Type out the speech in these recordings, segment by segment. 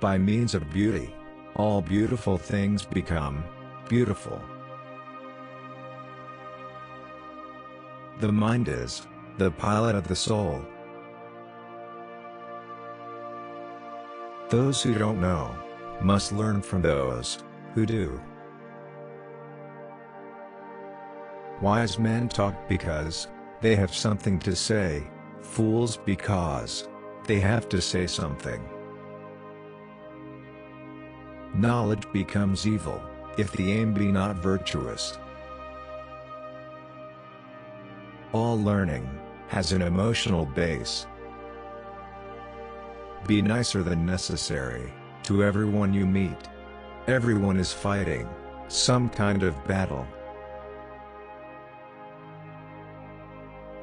by means of beauty, all beautiful things become beautiful. The mind is the pilot of the soul. Those who don't know must learn from those who do. Wise men talk because they have something to say, fools because they have to say something. Knowledge becomes evil if the aim be not virtuous. All learning has an emotional base. Be nicer than necessary to everyone you meet. Everyone is fighting some kind of battle.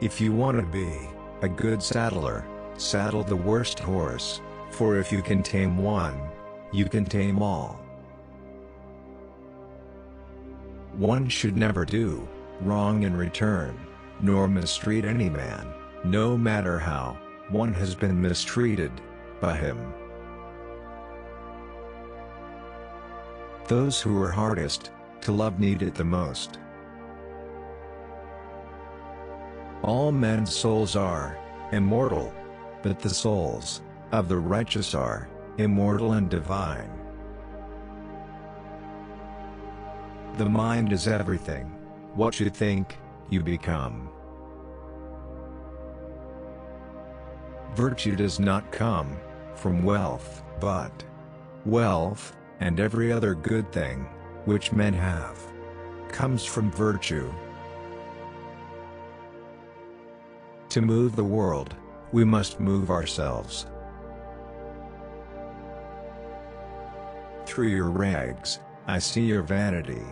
If you want to be a good saddler, saddle the worst horse, for if you can tame one, you can tame all. One should never do wrong in return, nor mistreat any man, no matter how one has been mistreated by him. Those who are hardest to love need it the most. All men's souls are immortal, but the souls of the righteous are immortal and divine. The mind is everything. What you think, you become. Virtue does not come from wealth, but wealth, and every other good thing which men have, comes from virtue. To move the world, we must move ourselves. Through your rags, I see your vanity.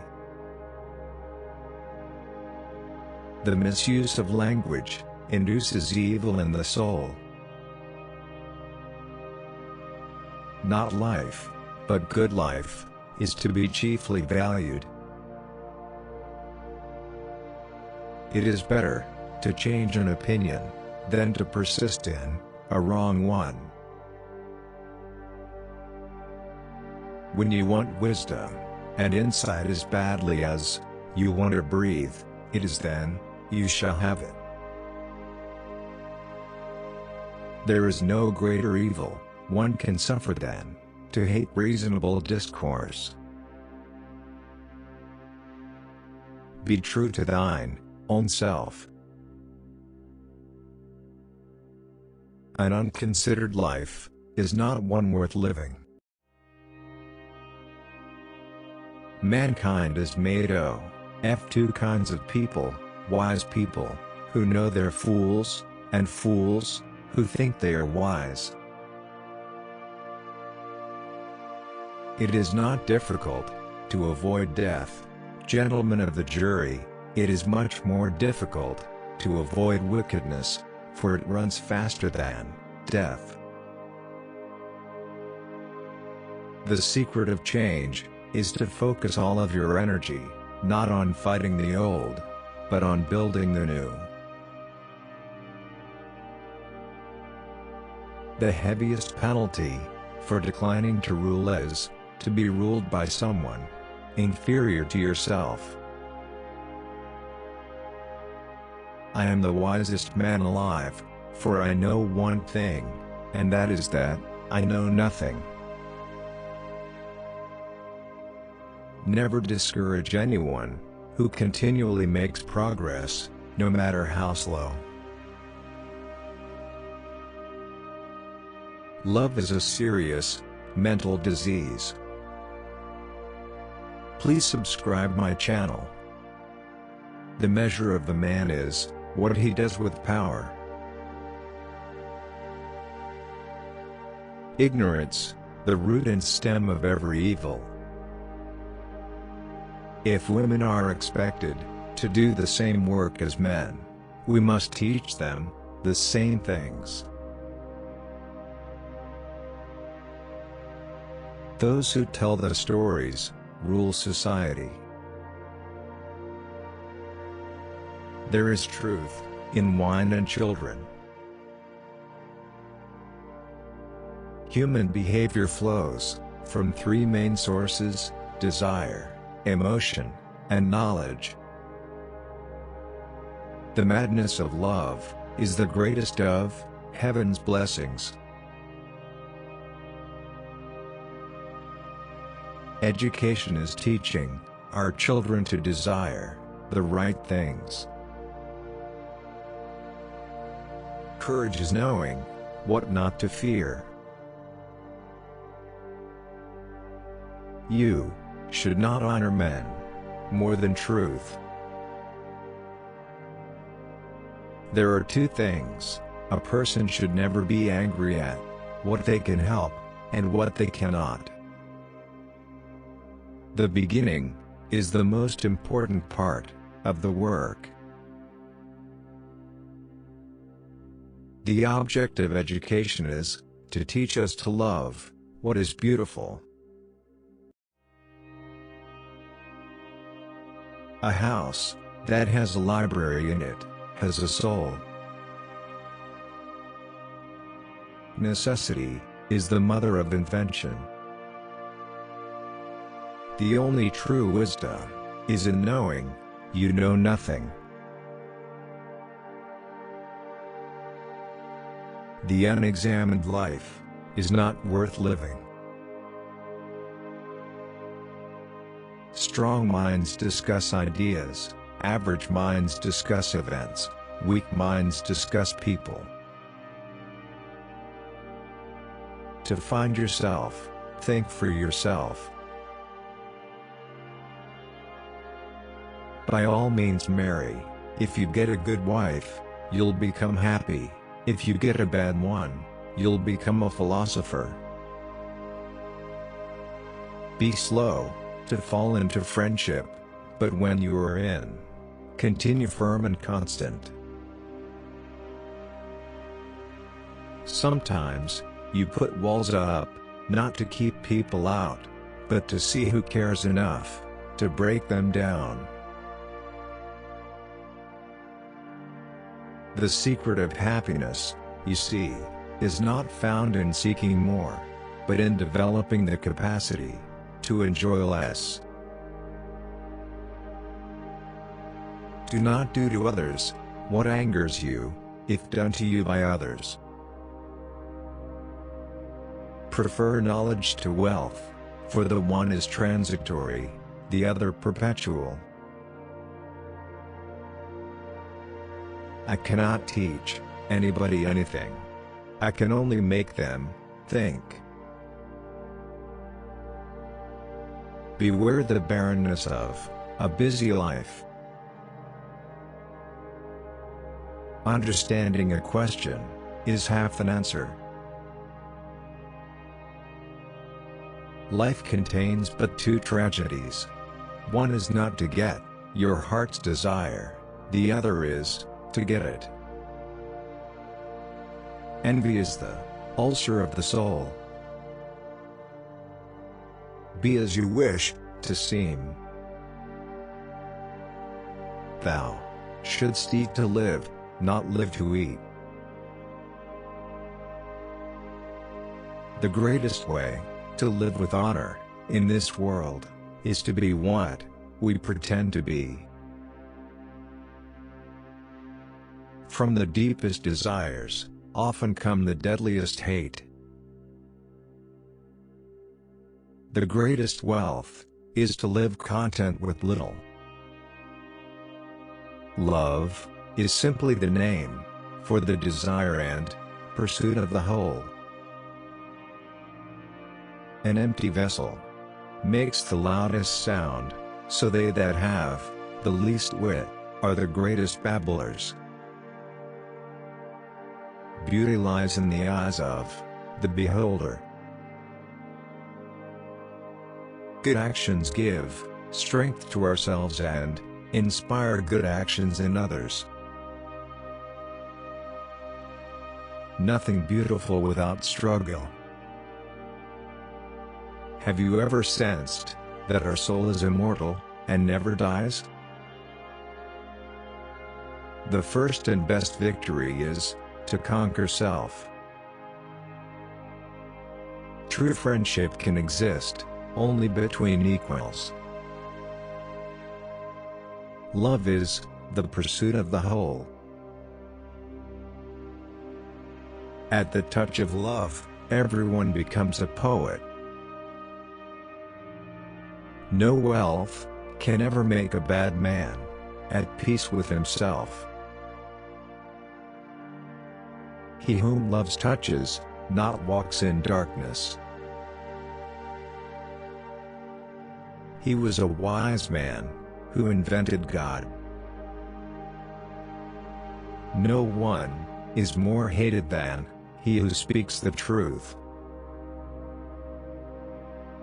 The misuse of language induces evil in the soul. Not life, but good life, is to be chiefly valued. It is better to change an opinion than to persist in a wrong one. When you want wisdom and insight as badly as you want to breathe, it is then you shall have it. There is no greater evil one can suffer than to hate reasonable discourse. Be true to thine own self. An unconsidered life is not one worth living. Mankind is made of two kinds of people: wise people, who know they're fools, and fools, who think they are wise. It is not difficult to avoid death, gentlemen of the jury. It is much more difficult to avoid wickedness, for it runs faster than death. The secret of change is to focus all of your energy, not on fighting the old, but on building the new. The heaviest penalty for declining to rule is to be ruled by someone inferior to yourself. I am the wisest man alive, for I know one thing, and that is that I know nothing. Never discourage anyone who continually makes progress, no matter how slow. Love is a serious mental disease. Please subscribe my channel. The measure of the man is what he does with power. Ignorance, the root and stem of every evil. If women are expected to do the same work as men, we must teach them the same things. Those who tell the stories rule society. There is truth in wine and children. Human behavior flows from three main sources: desire, emotion, and knowledge. The madness of love is the greatest of heaven's blessings. Education is teaching our children to desire the right things. Courage is knowing what not to fear. You should not honor men more than truth. There are two things a person should never be angry at: what they can help, and what they cannot. The beginning is the most important part of the work. The object of education is to teach us to love what is beautiful. A house that has a library in it has a soul. Necessity is the mother of invention. The only true wisdom is in knowing you know nothing. The unexamined life is not worth living. Strong minds discuss ideas, average minds discuss events, weak minds discuss people. To find yourself, think for yourself. By all means marry. If you get a good wife, you'll become happy. If you get a bad one, you'll become a philosopher. Be slow to fall into friendship, but when you are in, continue firm and constant. Sometimes, you put walls up, not to keep people out, but to see who cares enough to break them down. The secret of happiness, you see, is not found in seeking more, but in developing the capacity to enjoy less. Do not do to others what angers you, if done to you by others. Prefer knowledge to wealth, for the one is transitory, the other perpetual. I cannot teach anybody anything. I can only make them think. Beware the barrenness of a busy life. Understanding a question is half an answer. Life contains but two tragedies. One is not to get your heart's desire, the other is to get it. Envy is the ulcer of the soul. Be as you wish to seem. Thou shouldst eat to live, not live to eat. The greatest way to live with honor in this world is to be what we pretend to be. From the deepest desires often come the deadliest hate. The greatest wealth is to live content with little. Love is simply the name for the desire and pursuit of the whole. An empty vessel makes the loudest sound, so they that have the least wit are the greatest babblers. Beauty lies in the eyes of the beholder. Good actions give strength to ourselves and inspire good actions in others. Nothing beautiful without struggle. Have you ever sensed that our soul is immortal and never dies? The first and best victory is to conquer self. True friendship can exist only between equals. Love is the pursuit of the whole. At the touch of love, everyone becomes a poet. No wealth can ever make a bad man at peace with himself. He whom loves touches, not walks in darkness. He was a wise man who invented God. No one is more hated than he who speaks the truth.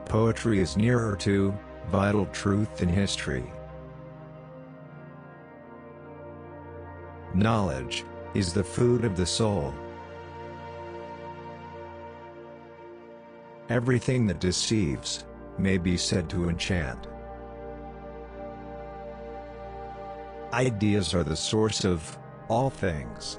Poetry is nearer to vital truth than history. Knowledge is the food of the soul. Everything that deceives may be said to enchant. Ideas are the source of all things.